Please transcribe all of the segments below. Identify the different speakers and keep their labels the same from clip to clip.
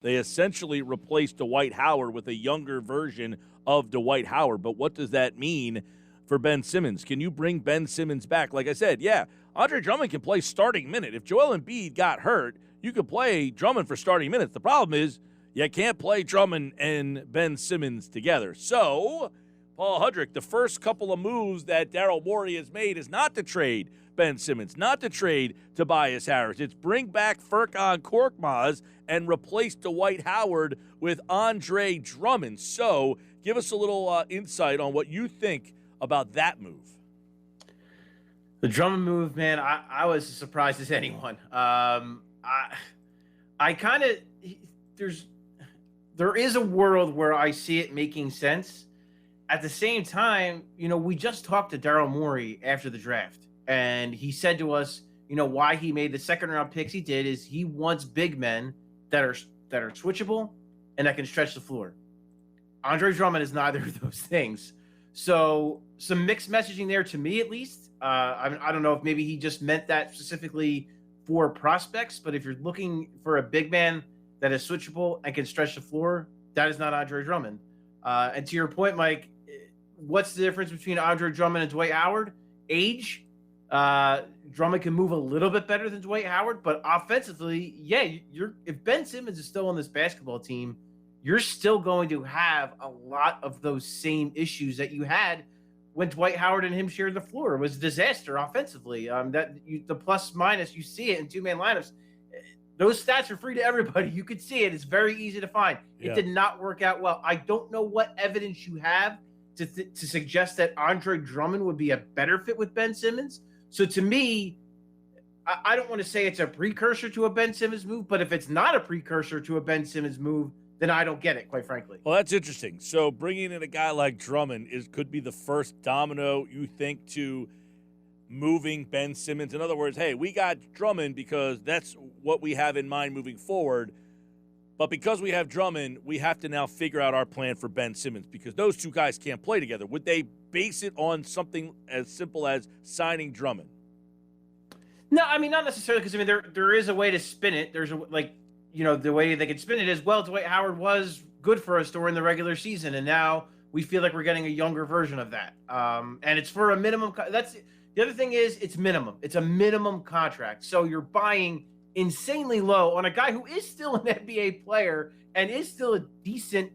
Speaker 1: They essentially replaced Dwight Howard with a younger version of Dwight Howard. But what does that mean for Ben Simmons? Can you bring Ben Simmons back? Like I said, yeah, Andre Drummond can play starting minute. If Joel Embiid got hurt, you could play Drummond for starting minutes. The problem is you can't play Drummond and Ben Simmons together. So, Paul Hudrick, the first couple of moves that Daryl Morey has made is not to trade Ben Simmons, not to trade Tobias Harris. It's bring back Furkan Korkmaz and replace Dwight Howard with Andre Drummond. So give us a little insight on what you think about that move.
Speaker 2: The Drummond move, man, I was as surprised as anyone. I kind of there is a world where I see it making sense. At the same time, we just talked to Daryl Morey after the draft, and he said to us, why he made the second round picks he did is he wants big men that are switchable and that can stretch the floor. Andre Drummond is neither of those things. So some mixed messaging there to me, at least. I don't know if maybe he just meant that specifically for prospects, but if you're looking for a big man that is switchable and can stretch the floor, that is not Andre Drummond. And to your point, Mike, what's the difference between Andre Drummond and Dwight Howard? Age. Drummond can move a little bit better than Dwight Howard, but offensively, yeah, if Ben Simmons is still on this basketball team, you're still going to have a lot of those same issues that you had when Dwight Howard and him shared the floor. It was a disaster offensively. The plus minus, you see it in two-man lineups. Those stats are free to everybody. You could see it. It's very easy to find. It did not work out well. I don't know what evidence you have to suggest that Andre Drummond would be a better fit with Ben Simmons. So to me, I don't want to say it's a precursor to a Ben Simmons move, but if it's not a precursor to a Ben Simmons move, then I don't get it, quite frankly.
Speaker 1: Well, that's interesting. So bringing in a guy like Drummond could be the first domino, you think, to moving Ben Simmons. In other words, hey, we got Drummond because that's what we have in mind moving forward. But because we have Drummond, we have to now figure out our plan for Ben Simmons because those two guys can't play together. Would they base it on something as simple as signing Drummond?
Speaker 2: No, I mean, not necessarily, because, I mean, there is a way to spin it. There's the way they could spin it is, well, Dwight Howard was good for us during the regular season, and now we feel like we're getting a younger version of that. And it's for a minimum. That's the other thing is it's minimum. It's a minimum contract. So you're buying insanely low on a guy who is still an NBA player and is still a decent,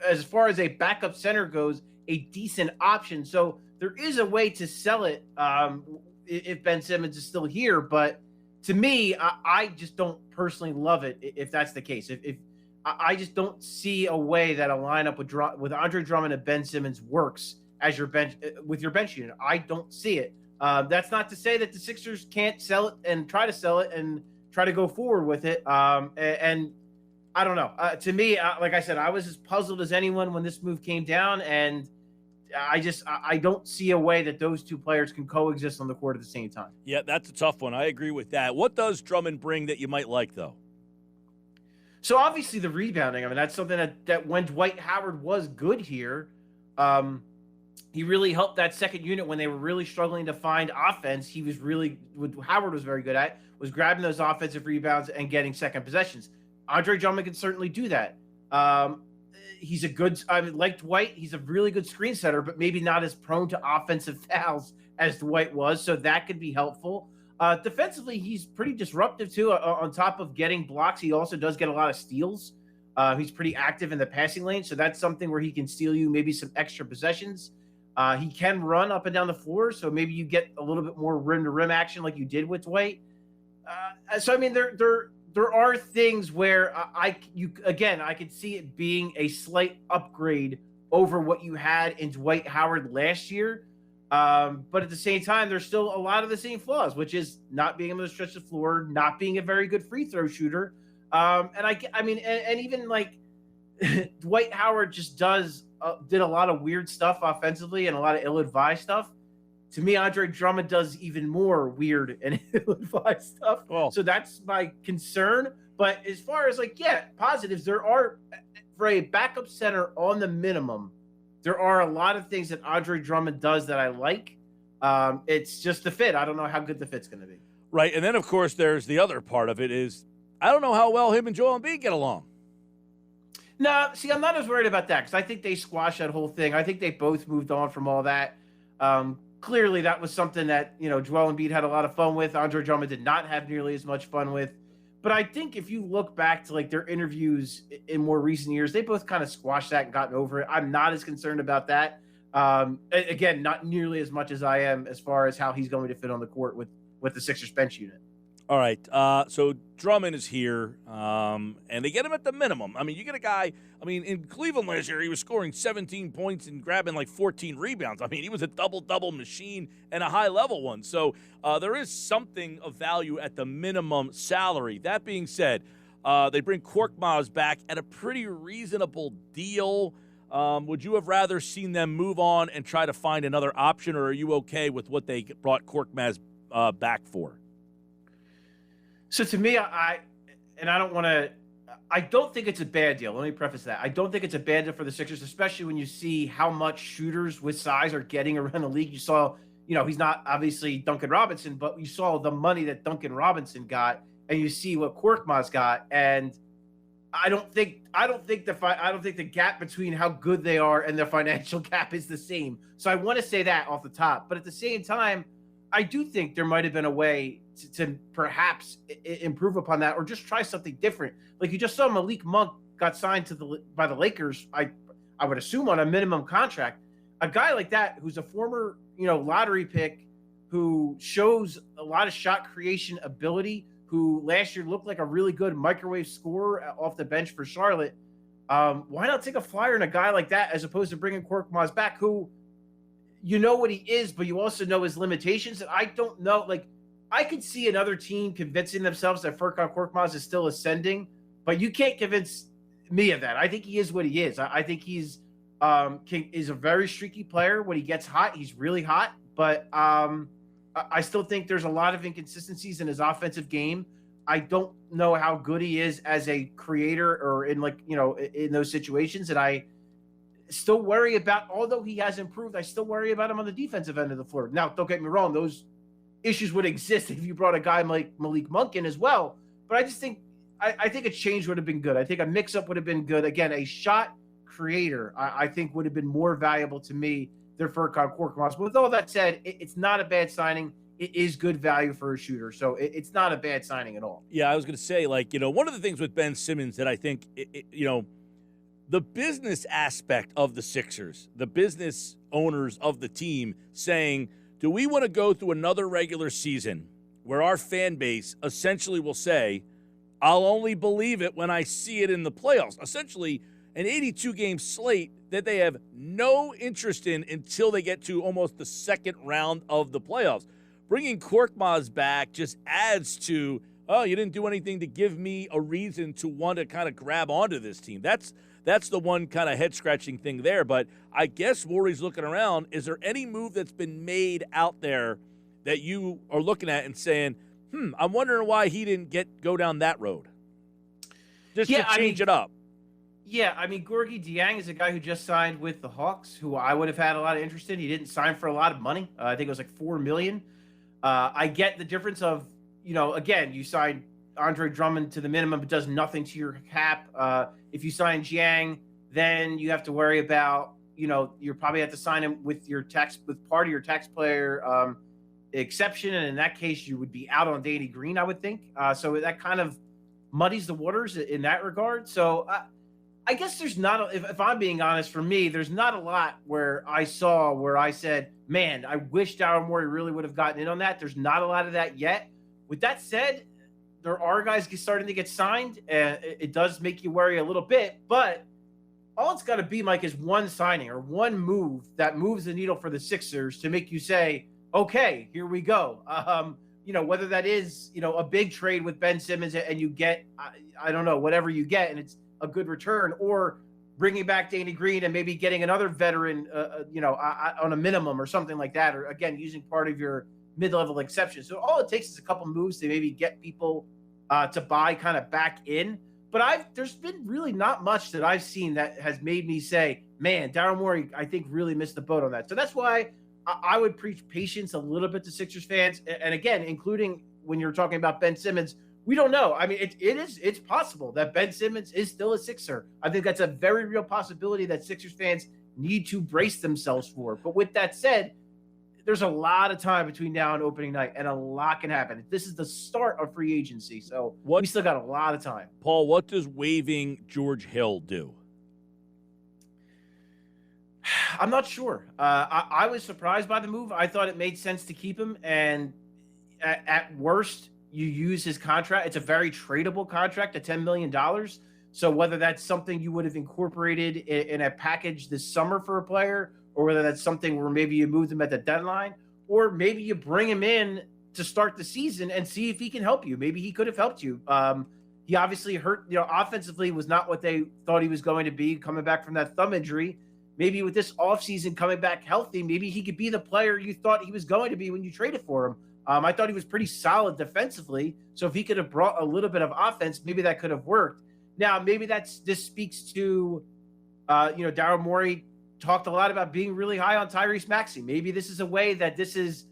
Speaker 2: as far as a backup center goes, a decent option. So there is a way to sell it if Ben Simmons is still here. But to me, I just don't personally love it if that's the case. If I just don't see a way that a lineup with Andre Drummond and Ben Simmons works as your bench with your bench unit. I don't see it. That's not to say that the Sixers can't sell it and try to sell it and try to go forward with it. And I don't know. To me, like I said, I was as puzzled as anyone when this move came down, and I don't see a way that those two players can coexist on the court at the same time.
Speaker 1: Yeah, that's a tough one. I agree with that. What does Drummond bring that you might like, though?
Speaker 2: So obviously the rebounding. I mean, that's something that when Dwight Howard was good here, he really helped that second unit when they were really struggling to find offense. He was really, what Howard was very good at, was grabbing those offensive rebounds and getting second possessions. Andre Drummond can certainly do that. He's a good, like Dwight, he's a really good screen setter, but maybe not as prone to offensive fouls as Dwight was. So that could be helpful. Defensively, he's pretty disruptive too. On top of getting blocks, he also does get a lot of steals. He's pretty active in the passing lane. So that's something where he can steal you maybe some extra possessions. He can run up and down the floor. So maybe you get a little bit more rim to rim action like you did with Dwight. So, I mean, there are things where I could see it being a slight upgrade over what you had in Dwight Howard last year. But at the same time, there's still a lot of the same flaws, which is not being able to stretch the floor, not being a very good free throw shooter. And even like Dwight Howard just did a lot of weird stuff offensively and a lot of ill-advised stuff. To me, Andre Drummond does even more weird and ill-advised stuff.
Speaker 1: Well,
Speaker 2: so that's my concern. But as far as positives, there are, for a backup center on the minimum, there are a lot of things that Andre Drummond does that I like. It's just the fit. I don't know how good the fit's going to be.
Speaker 1: Right, and then, of course, there's the other part of it is I don't know how well him and Joel Embiid get along.
Speaker 2: No, see, I'm not as worried about that because I think they squashed that whole thing. I think they both moved on from all that. Clearly, that was something that, Joel Embiid had a lot of fun with. Andre Drummond did not have nearly as much fun with. But I think if you look back to like their interviews in more recent years, they both kind of squashed that and gotten over it. I'm not as concerned about that. Again, not nearly as much as I am as far as how he's going to fit on the court with the Sixers bench unit.
Speaker 1: All right, so Drummond is here, and they get him at the minimum. I mean, you get a guy, in Cleveland last year, he was scoring 17 points and grabbing like 14 rebounds. I mean, he was a double-double machine and a high-level one. So there is something of value at the minimum salary. That being said, they bring Korkmaz back at a pretty reasonable deal. Would you have rather seen them move on and try to find another option, or are you okay with what they brought Korkmaz back for?
Speaker 2: So to me, I don't think it's a bad deal. Let me preface that. I don't think it's a bad deal for the Sixers, especially when you see how much shooters with size are getting around the league. You saw, he's not obviously Duncan Robinson, but you saw the money that Duncan Robinson got, and you see what Korkmaz got. And I don't think the gap between how good they are and their financial gap is the same. So I want to say that off the top. But at the same time, I do think there might have been a way to perhaps improve upon that, or just try something different. Like you just saw Malik Monk got signed by the Lakers. I would assume on a minimum contract. A guy like that, who's a former lottery pick, who shows a lot of shot creation ability, who last year looked like a really good microwave scorer off the bench for Charlotte. Why not take a flyer on a guy like that as opposed to bringing Korkmaz back, who you know what he is, but you also know his limitations. And I don't know, like, I could see another team convincing themselves that Furkan Korkmaz is still ascending, but you can't convince me of that. I think he is what he is. I think he's is a very streaky player. When he gets hot, he's really hot. But I still think there's a lot of inconsistencies in his offensive game. I don't know how good he is as a creator or in those situations. And I still worry about, although he has improved, I still worry about him on the defensive end of the floor. Now, don't get me wrong, those issues would exist if you brought a guy like Malik Monk in as well. But I just think, I think a change would have been good. I think a mix-up would have been good. Again, a shot creator, I think would have been more valuable to me than Furkan Korkmaz. But with all that said, it's not a bad signing. It is good value for a shooter. So it's not a bad signing at all.
Speaker 1: Yeah, I was going to say, one of the things with Ben Simmons that I think, the business aspect of the Sixers, the business owners of the team saying, do we want to go through another regular season where our fan base essentially will say, I'll only believe it when I see it in the playoffs? Essentially, an 82-game slate that they have no interest in until they get to almost the second round of the playoffs. Bringing Korkmaz back just adds to, you didn't do anything to give me a reason to want to kind of grab onto this team. That's the one kind of head-scratching thing there. But I guess Rory's looking around. Is there any move that's been made out there that you are looking at and saying, I'm wondering why he didn't go down that road? Just to change it up.
Speaker 2: Yeah, Gorgui Dieng is a guy who just signed with the Hawks, who I would have had a lot of interest in. He didn't sign for a lot of money. I think it was like $4 million. I get the difference of, again, you signed Andre Drummond to the minimum, but does nothing to your cap. If you sign Jiang, then you have to worry about, you probably have to sign him with part of your taxpayer exception. And in that case, you would be out on Danny Green, I would think. So that kind of muddies the waters in that regard. So I guess there's not, if I'm being honest, for me, there's not a lot where I said, man, I wish Daryl Morey really would have gotten in on that. There's not a lot of that yet. With that said, there are guys starting to get signed, and it does make you worry a little bit. But all it's got to be, Mike, is one signing or one move that moves the needle for the Sixers to make you say, okay, here we go. Whether that is, a big trade with Ben Simmons and you get, I don't know, whatever you get, and it's a good return, or bringing back Danny Green and maybe getting another veteran, on a minimum or something like that, or again, using part of your mid-level exception. So all it takes is a couple moves to maybe get people to buy kind of back in. But there's been really not much that I've seen that has made me say, man, Daryl Morey, I think, really missed the boat on that. So that's why I would preach patience a little bit to Sixers fans. And again, including when you're talking about Ben Simmons, we don't know. I mean, it's possible that Ben Simmons is still a Sixer. I think that's a very real possibility that Sixers fans need to brace themselves for. But with that said, there's a lot of time between now and opening night, and a lot can happen. This is the start of free agency, so we still got a lot of time.
Speaker 1: Paul, what does waiving George Hill do?
Speaker 2: I'm not sure. I was surprised by the move. I thought it made sense to keep him, and at worst, you use his contract. It's a very tradable contract at $10 million. So whether that's something you would have incorporated in a package this summer for a player, or whether that's something where maybe you move him at the deadline, or maybe you bring him in to start the season and see if he can help you. Maybe he could have helped you. He obviously hurt, offensively was not what they thought he was going to be coming back from that thumb injury. Maybe with this offseason coming back healthy, maybe he could be the player you thought he was going to be when you traded for him. I thought he was pretty solid defensively. So if he could have brought a little bit of offense, maybe that could have worked. Now, maybe this speaks to, Daryl Morey talked a lot about being really high on Tyrese Maxey. Maybe this is a way that this is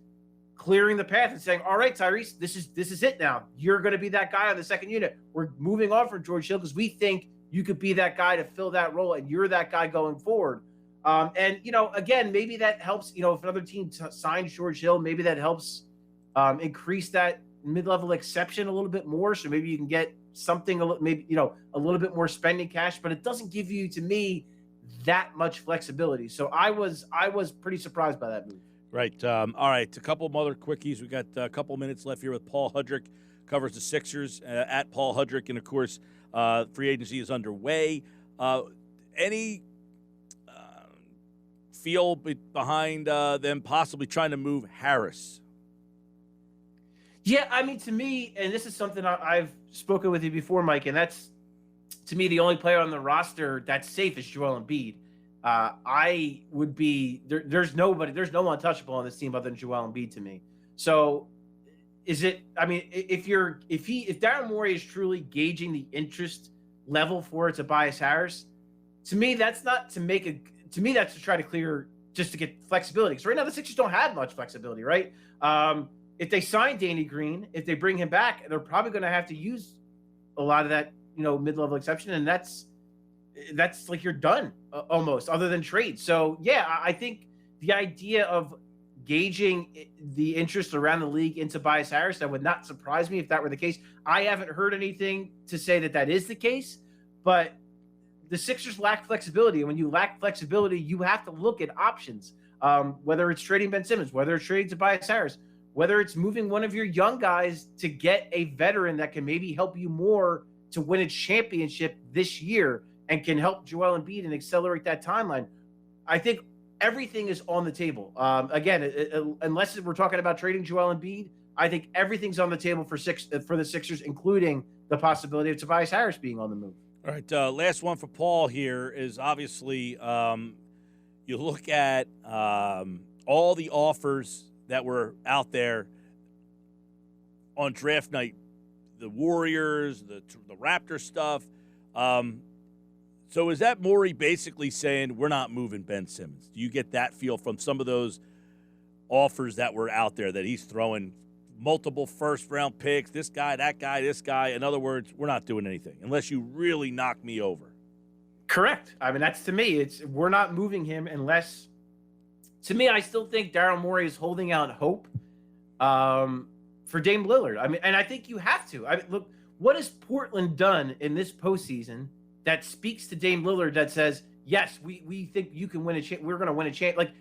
Speaker 2: clearing the path and saying, all right, Tyrese, this is it now. You're going to be that guy on the second unit. We're moving on from George Hill because we think you could be that guy to fill that role, and you're that guy going forward. Again, maybe that helps, if another team signs George Hill, maybe that helps increase that mid-level exception a little bit more. So maybe you can get something, a little bit more spending cash, but it doesn't give you, to me, that much flexibility. So I was pretty surprised by that move.
Speaker 1: Right. All right. A couple of other quickies. We got a couple minutes left here with Paul Hudrick, covers the Sixers at Paul Hudrick. And of course, free agency is underway. Any feel behind them possibly trying to move Harris?
Speaker 2: Yeah, I mean, to me, and this is something I've spoken with you before, Mike, and that's, to me, the only player on the roster that's safe is Joel Embiid. I would be there's no one untouchable on this team other than Joel Embiid to me. So is it, I mean, if Daryl Morey is truly gauging the interest level for Tobias Harris, to me, that's not to that's to try to clear, just to get flexibility. Because right now the Sixers don't have much flexibility, right? If they sign Danny Green, if they bring him back, they're probably going to have to use a lot of that, mid-level exception. And that's like you're done almost, other than trade. So yeah, I think the idea of gauging the interest around the league in Tobias Harris, that would not surprise me if that were the case. I haven't heard anything to say that is the case, but the Sixers lack flexibility. And when you lack flexibility, you have to look at options, whether it's trading Ben Simmons, whether it's trading Tobias Harris, whether it's moving one of your young guys to get a veteran that can maybe help you more to win a championship this year and can help Joel Embiid and accelerate that timeline. I think everything is on the table. Again, unless we're talking about trading Joel Embiid, I think everything's on the table for the Sixers, including the possibility of Tobias Harris being on the move.
Speaker 1: All right, last one for Paul here is obviously you look at all the offers that were out there on draft night, the Warriors, the Raptor stuff. So is that Morey basically saying we're not moving Ben Simmons? Do you get that feel from some of those offers that were out there, that he's throwing multiple first-round picks, this guy, that guy, this guy? In other words, we're not doing anything unless you really knock me over.
Speaker 2: Correct. I mean, that's, to me, we're not moving him unless, to me, I still think Daryl Morey is holding out hope for Dame Lillard. I mean, and I think you have to. I mean, look, what has Portland done in this postseason that speaks to Dame Lillard that says, yes, we think you can win we're going to win a chance? Like,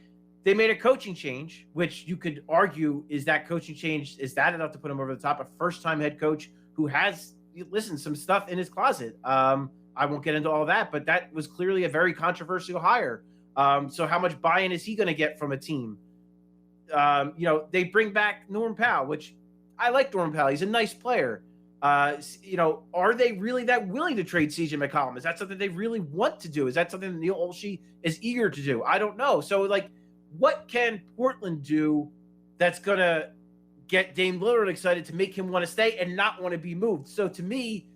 Speaker 2: they made a coaching change, which you could argue, is that coaching change, is that enough to put him over the top? A first-time head coach who has, some stuff in his closet. I won't get into all that, but that was clearly a very controversial hire. So how much buy-in is he going to get from a team? They bring back Norm Powell, which I like Norm Powell. He's a nice player. Are they really that willing to trade CJ McCollum? Is that something they really want to do? Is that something that Neil Olshey is eager to do? I don't know. So, what can Portland do that's going to get Dame Lillard excited to make him want to stay and not want to be moved? So, to me,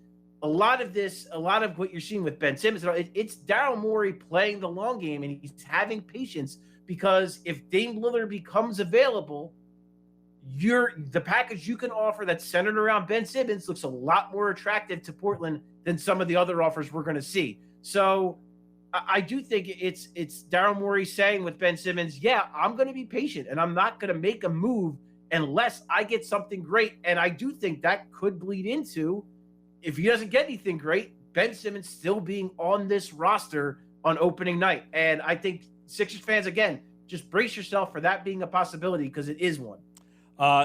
Speaker 2: a lot of what you're seeing with Ben Simmons, it's Daryl Morey playing the long game, and he's having patience, because if Dame Lillard becomes available, the package you can offer that's centered around Ben Simmons looks a lot more attractive to Portland than some of the other offers we're going to see. So I do think it's Daryl Morey saying with Ben Simmons, yeah, I'm going to be patient and I'm not going to make a move unless I get something great. And I do think that could bleed into, if he doesn't get anything great, Ben Simmons still being on this roster on opening night. And I think Sixers fans, again, just brace yourself for that being a possibility because it is one.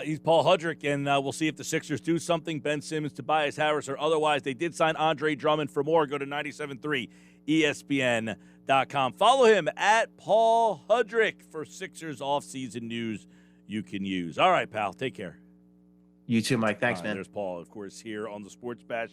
Speaker 1: He's Paul Hudrick, and we'll see if the Sixers do something. Ben Simmons, Tobias Harris, or otherwise. They did sign Andre Drummond. For more, go to 97.3 ESPN.com. Follow him at Paul Hudrick for Sixers offseason news you can use. All right, pal. Take care.
Speaker 2: You too, Mike. Thanks, man.
Speaker 1: There's Paul, of course, here on the Sports Bash.